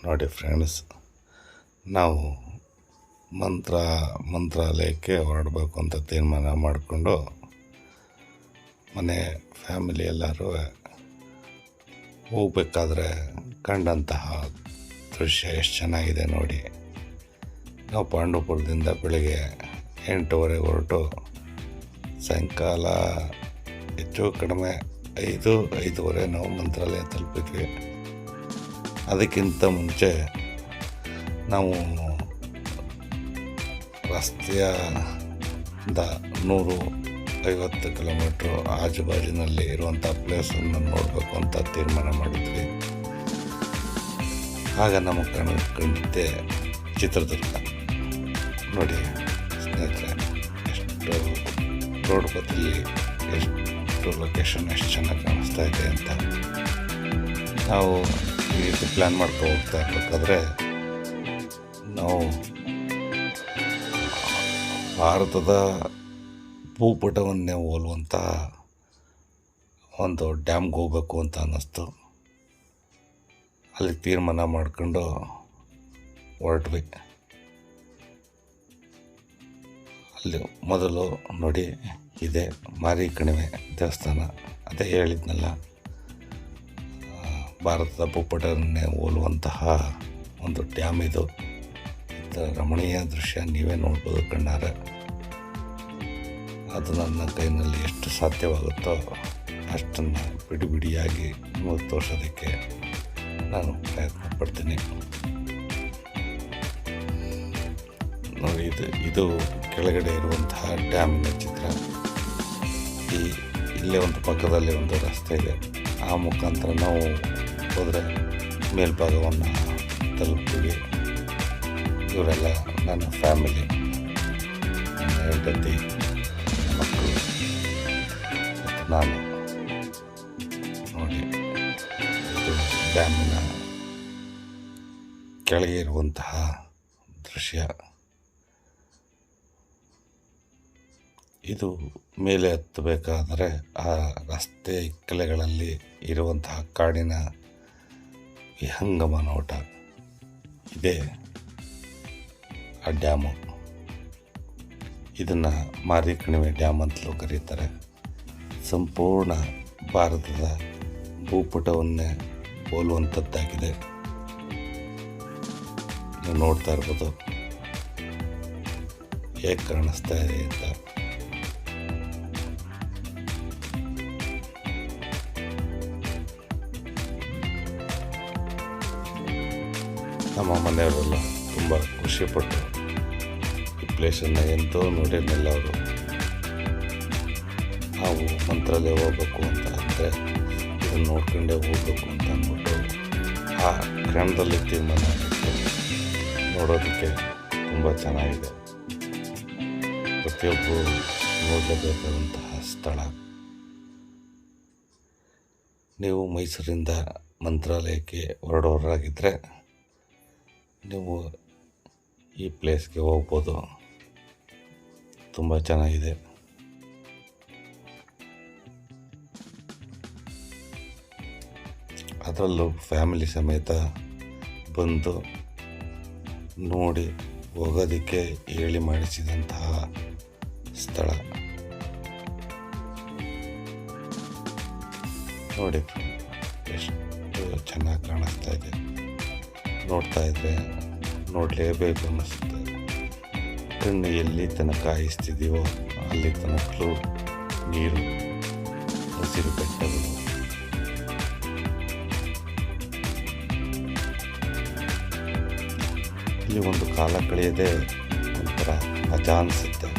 ನೋಡಿ ಫ್ರೆಂಡ್ಸ್, ನಾವು ಮಂತ್ರಾಲಯಕ್ಕೆ ಹೊರಡಬೇಕು ಅಂತ ತೀರ್ಮಾನ ಮಾಡಿಕೊಂಡು ಮನೆ ಫ್ಯಾಮಿಲಿ ಎಲ್ಲರೂ ಹೋಗ್ಬೇಕಾದ್ರೆ ಕಂಡಂತಹ ದೃಶ್ಯ ಎಷ್ಟು ಚೆನ್ನಾಗಿದೆ ನೋಡಿ. ನಾವು ಪಾಂಡವಪುರದಿಂದ ಬೆಳಗ್ಗೆ 8:30 ಹೊರಟು ಸಾಯಂಕಾಲ ಹೆಚ್ಚು ಕಡಿಮೆ 5:30 ನಾವು ಮಂತ್ರಾಲಯ ತಲುಪಿದ್ವಿ. ಅದಕ್ಕಿಂತ ಮುಂಚೆ ನಾವು ರಸ್ತೆಯಿಂದ 150 ಕಿಲೋಮೀಟ್ರು ಆಜುಬಾಜಿನಲ್ಲಿ ಇರುವಂಥ ಪ್ಲೇಸನ್ನು ನೋಡಬೇಕು ಅಂತ ತೀರ್ಮಾನ ಮಾಡಿದ್ವಿ. ಆಗ ನಮಗೆ ಕಂಡಿದ್ದೆ ಚಿತ್ರದುರ್ಗ. ನೋಡಿ ಸ್ನೇಹಿತರೆ, ಎಷ್ಟು ರೋಡ್ ಬದಿಲಿ ಎಷ್ಟು ಲೊಕೇಶನ್ ಎಷ್ಟು ಚೆನ್ನಾಗಿ ಕಾಣಿಸ್ತಾ ಇದೆ ಅಂತ. ನಾವು ಈ ರೀತಿ ಪ್ಲ್ಯಾನ್ ಮಾಡ್ಕೊಂಡು ಹೋಗ್ತಾ ಇರಬೇಕಾದ್ರೆ ನಾವು ಭಾರತದ ಭೂಪಟವನ್ನೇ ಹೋಲುವಂಥ ಒಂದು ಡ್ಯಾಮ್ಗೆ ಹೋಗ್ಬೇಕು ಅಂತ ಅನ್ನಿಸ್ತು. ಅಲ್ಲಿ ತೀರ್ಮಾನ ಮಾಡ್ಕೊಂಡು ಹೊರಟ್ವಿ. ಅಲ್ಲಿ ಮೊದಲು ನೋಡಿ ಇದೆ ಮಾರಿ ಕಣಿವೆ ದೇವಸ್ಥಾನ. ಅದೇ ಹೇಳಿದ್ನಲ್ಲ, ಭಾರತದ ಭೂಪಟವನ್ನೇ ಹೋಲುವಂತಹ ಒಂದು ಡ್ಯಾಮ್ ಇದು. ರಮಣೀಯ ದೃಶ್ಯ ನೀವೇ ನೋಡ್ಬೋದು ಕಣ್ಣಾರೆ. ಅದು ನನ್ನ ಕೈನಲ್ಲಿ ಎಷ್ಟು ಸಾಧ್ಯವಾಗುತ್ತೋ ಅಷ್ಟನ್ನು ಬಿಡಿಯಾಗಿ ನಿಮಗೆ ತೋರಿಸೋದಕ್ಕೆ ನಾನು ಪ್ರಯತ್ನ ಪಡ್ತೀನಿ. ನೋಡಿ, ಇದು ಕೆಳಗಡೆ ಇರುವಂತಹ ಡ್ಯಾಮಿನ ಚಿತ್ರ. ಇಲ್ಲೇ ಒಂದು ಪಕ್ಕದಲ್ಲಿ ಒಂದು ರಸ್ತೆ ಇದೆ. ಆ ಮುಖಾಂತರ ನಾವು ಹೋದರೆ ಮೇಲ್ಭಾಗವನ್ನು ತಲುಪ್ತೀವಿ. ಇವರೆಲ್ಲ ನನ್ನ ಫ್ಯಾಮಿಲಿ, ನನ್ನ ಹೆಂಡತಿ, ಮಕ್ಕಳು ಮತ್ತು ನಾನು. ನೋಡಿ, ಇದು ಡ್ಯಾಮಿನ ಕೆಳಗೆ ಇರುವಂತಹ ದೃಶ್ಯ. ಇದು ಮೇಲೆ ಹತ್ತಬೇಕಾದರೆ ಆ ರಸ್ತೆ ಇಕ್ಕೆಲೆಗಳಲ್ಲಿ ಇರುವಂತಹ ಕಾಡಿನ ವಿಹಂಗಮ ನೋಟ. ಇದೇ ಆ ಡ್ಯಾಮು. ಇದನ್ನು ಮಾರಿ ಕಣಿವೆ ಡ್ಯಾಮ್ ಅಂತಲೂ ಕರೀತಾರೆ. ಸಂಪೂರ್ಣ ಭಾರತದ ಭೂಪಟವನ್ನೇ ಹೋಲುವಂಥದ್ದಾಗಿದೆ. ನೀವು ನೋಡ್ತಾ ಇರ್ಬೋದು ಹೇಗೆ ಕಾಣಿಸ್ತಾ ಇದೆ ಅಂತ. ನಮ್ಮ ಮನೆಯವರೆಲ್ಲ ತುಂಬ ಖುಷಿಪಟ್ಟು ಈ ಪ್ಲೇಸನ್ನು ಎಂತೋ ನೋಡಿರಲಿಲ್ಲ ಅವರು. ನಾವು ಮಂತ್ರಾಲಯ ಹೋಗ್ಬೇಕು ಅಂತ ಅಂದರೆ ಇದನ್ನು ನೋಡ್ಕೊಂಡೇ ಹೋಗ್ಬೇಕು ಅಂತ ಅಂದ್ಬಿಟ್ಟು ಆ ಕ್ಷಣದಲ್ಲಿ ತೀರ್ಮಾನ ಆಗಿತ್ತು. ನೋಡೋದಕ್ಕೆ ತುಂಬ ಚೆನ್ನಾಗಿದೆ. ಪ್ರತಿಯೊಬ್ಬರು ನೋಡಲೇಬೇಕಾದಂತಹ ಸ್ಥಳ. ನೀವು ಮೈಸೂರಿಂದ ಮಂತ್ರಾಲಯಕ್ಕೆ ಹೊರಡೋರಾಗಿದ್ದರೆ ನೀವು ಈ ಪ್ಲೇಸ್ಗೆ ಹೋಗ್ಬೋದು. ತುಂಬ ಚೆನ್ನಾಗಿದೆ. ಅದರಲ್ಲೂ ಫ್ಯಾಮಿಲಿ ಸಮೇತ ಬಂದು ನೋಡಿ ಹೋಗೋದಕ್ಕೆ ಹೇಳಿ ಮಾಡಿಸಿದಂತಹ ಸ್ಥಳ. ನೋಡಿ ಎಷ್ಟು ಚೆನ್ನಾಗಿ ಕಾಣಿಸ್ತಾ ಇದೆ. ನೋಡ್ತಾ ಇದ್ದರೆ ನೋಡಲೇಬೇಕು ಅನ್ನಿಸುತ್ತೆ. ಕಣ್ಣು ಎಲ್ಲಿ ತನಕ ಕಾಯಿಸ್ತಿದ್ದೀವೋ ಅಲ್ಲಿ ತನಕಲೂ ನೀರು, ಹಸಿರು ಬೆಟ್ಟಗಳು. ಇಲ್ಲಿ ಒಂದು ಕಾಲ ಕಳೆಯದೆ ಒಂಥರ ಮಜಾ ಅನಿಸುತ್ತೆ.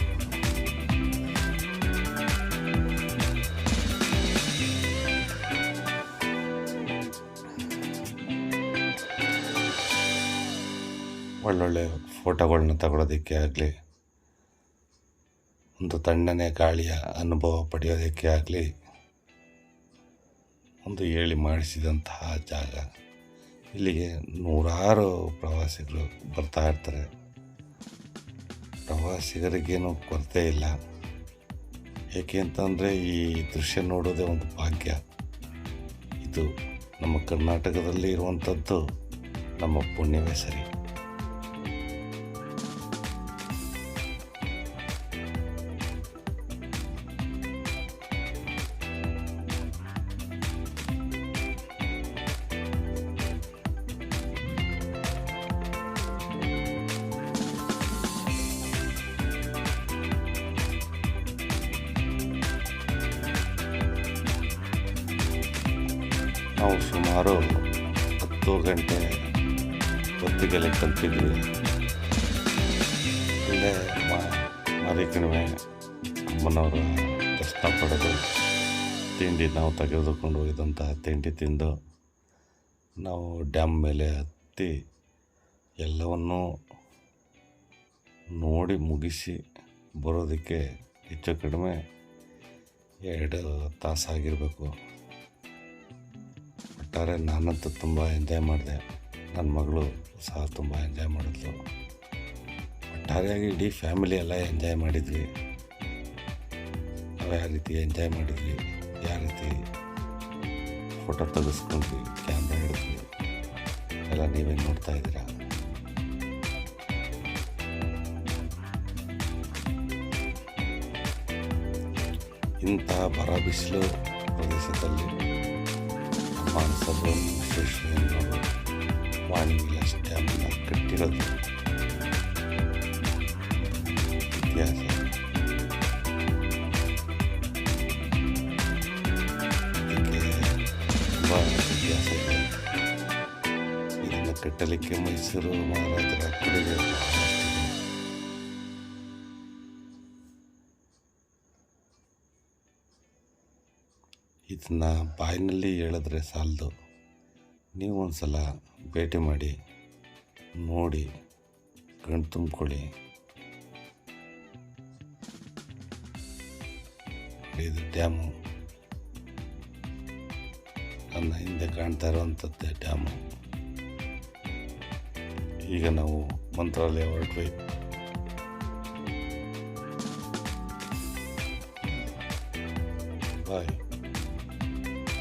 ಒಳ್ಳೊಳ್ಳೆ ಫೋಟೋಗಳನ್ನ ತಗೊಳ್ಳೋದಕ್ಕೆ ಆಗಲಿ, ಒಂದು ತಣ್ಣನೆ ಗಾಳಿಯ ಅನುಭವ ಪಡೆಯೋದಕ್ಕೆ ಆಗಲಿ ಒಂದು ಹೇಳಿ ಮಾಡಿಸಿದಂತಹ ಜಾಗ. ಇಲ್ಲಿಗೆ ನೂರಾರು ಪ್ರವಾಸಿಗರು ಬರ್ತಾ ಇರ್ತಾರೆ. ಪ್ರವಾಸಿಗರಿಗೇನು ಕೊರತೆ ಇಲ್ಲ. ಏಕೆ ಅಂತಂದರೆ ಈ ದೃಶ್ಯ ನೋಡೋದೇ ಒಂದು ಭಾಗ್ಯ. ಇದು ನಮ್ಮ ಕರ್ನಾಟಕದಲ್ಲಿ ಇರುವಂಥದ್ದು ನಮ್ಮ ಪುಣ್ಯವೇ ಸರಿ. ನಾವು ಸುಮಾರು 10 ಗಂಟೆ ಹೊತ್ತಿಗೆಲೆ ತಲುಪಿದ್ವಿ. ಅಲ್ಲೇ ಮಾರಿಕಣಿವೆ ಅಮ್ಮನವರ ದರ್ಶನ ಪಡೆದು ತಿಂಡಿ ನಾವು ತೆಗೆದುಕೊಂಡು ಹೋಗಿದಂತಹ ತಿಂಡಿ ತಿಂದು ನಾವು ಡ್ಯಾಮ್ ಮೇಲೆ ಹತ್ತಿ ಎಲ್ಲವನ್ನೂ ನೋಡಿ ಮುಗಿಸಿ ಬರೋದಕ್ಕೆ ಹೆಚ್ಚು ಕಡಿಮೆ 2 ತಾಸಾಗಿರಬೇಕು. ಒಟ್ಟಾರೆ ನಾನಂತೂ ತುಂಬ ಎಂಜಾಯ್ ಮಾಡಿದೆ, ನನ್ನ ಮಗಳು ಸಹ ತುಂಬ ಎಂಜಾಯ್ ಮಾಡಿದ್ಲು. ಒಟ್ಟಾರೆಯಾಗಿ ಇಡೀ ಫ್ಯಾಮಿಲಿ ಎಲ್ಲ ಎಂಜಾಯ್ ಮಾಡಿದ್ವಿ. ನಾವು ಯಾವ ರೀತಿ ಎಂಜಾಯ್ ಮಾಡಿದ್ವಿ, ಯಾವ ರೀತಿ ಫೋಟೋ ತೆಗೆಸ್ಕೊಂಡ್ವಿ, ಕ್ಯಾಮ್ರಾ ಹಿಡಿದ್ವಿ ಎಲ್ಲ ನೀವೇ ನೋಡ್ತಾ ಇದ್ದೀರಾ. ಇಂಥ ಬರ ಬಿಸಿಲು ಪ್ರದೇಶದಲ್ಲಿ ಮಾನಸರು ವಿಶ್ವೇಶ್ವರಯ್ಯನವರು ವಾಣಿವಿಲಾಸ ಡ್ಯಾಮನ್ನು ಕಟ್ಟಿರೋದು ಇತಿಹಾಸ. ಇದಕ್ಕೆ ತುಂಬ ಇತಿಹಾಸ ಇದೆ. ಇದನ್ನು ಕಟ್ಟಲಿಕ್ಕೆ ಮೈಸೂರು ಮಹಾರಾಜರ ಕೊಡುಗೆ ಬಹಳಷ್ಟಿದೆ. ಇದನ್ನು ಬಾಯಿನಲ್ಲಿ ಹೇಳಿದ್ರೆ ಸಾಲದು, ನೀವು ಒಂದು ಸಲ ಭೇಟಿ ಮಾಡಿ ನೋಡಿ ಕಣ್ಣು ತುಂಬಿಕೊಳ್ಳಿ. ಇದು ಡ್ಯಾಮು, ನನ್ನ ಹಿಂದೆ ಕಾಣ್ತಾ ಇರುವಂಥದ್ದೇ ಡ್ಯಾಮು. ಈಗ ನಾವು ಮಂತ್ರಾಲಯ ಹೊರಟ್ವಿ. ಬಾಯ್.